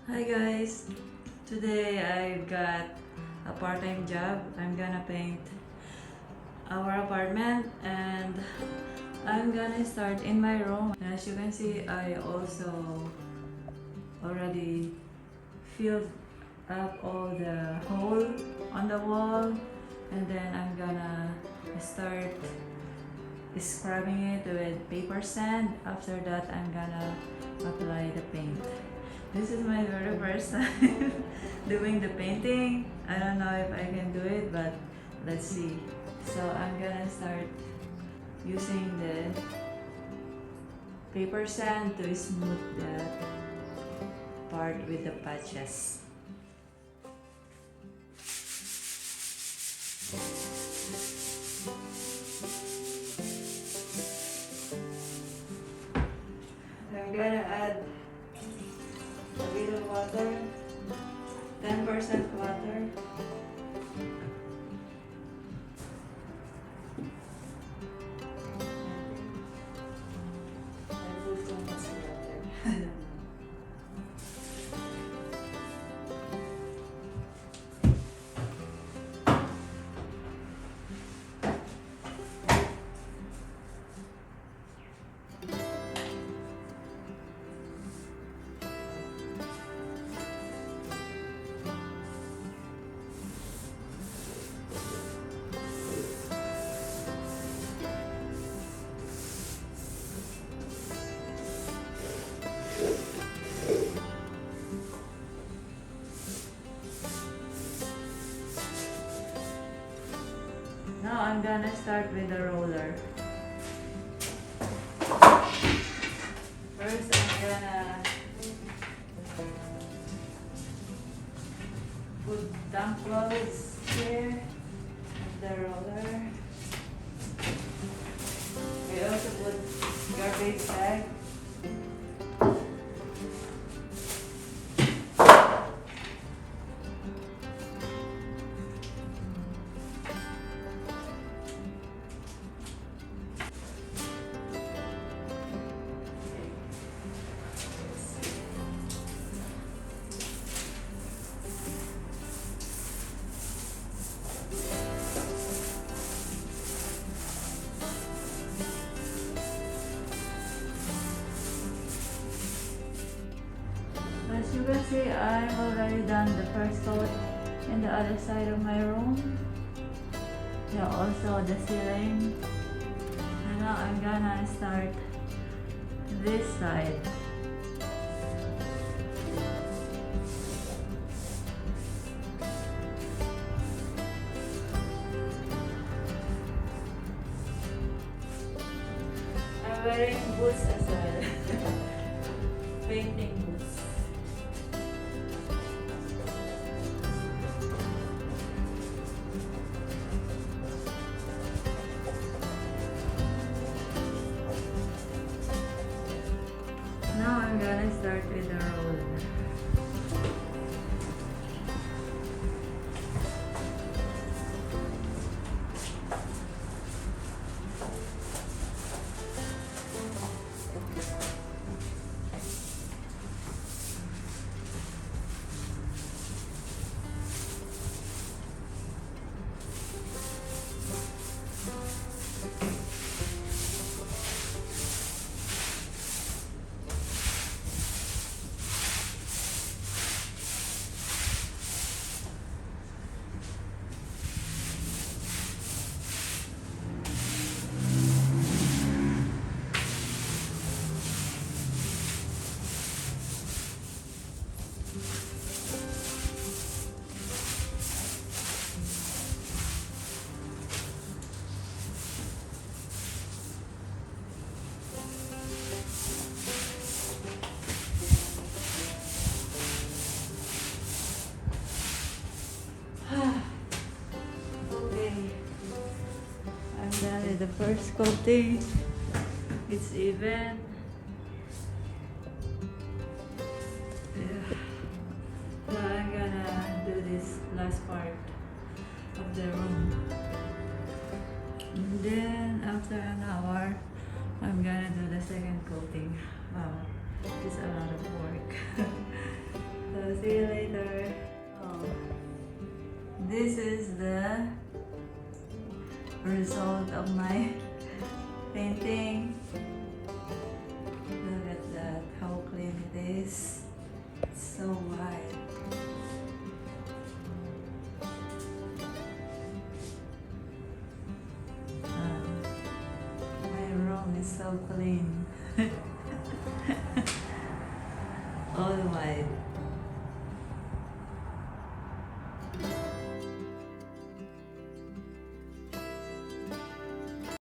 Hi guys! Today I've got a part-time job. I'm gonna paint our apartment and I'm gonna start in my room. As you can see, I also already filled up all the hole on the wall, and then I'm gonna start scrubbing it with paper sand. After that, I'm gonna apply the paint. This is my very first time doing the painting. I don't know if I can do it, but let's see. So I'm gonna start using the paper sand to smooth the part with the patches. I'm gonna add a bit of water, 10% water. I put so much water. Now I'm gonna start with the roller. First I'm gonna put damp clothes here on the roller. We also put garbage bag. As you can see, I've already done the first coat in the other side of my room. Yeah, also the ceiling. And now I'm gonna start this side. I'm wearing boots as well. Painting boots. Now I'm gonna start with the roller. The first coating, it's even. So I'm gonna do this last part of the room, and then after an hour I'm gonna do the second coating. Wow, it's a lot of work. So See you later. Oh, this is the result of my painting. Look at that, how clean it is. It's so white. My room is so clean. All white.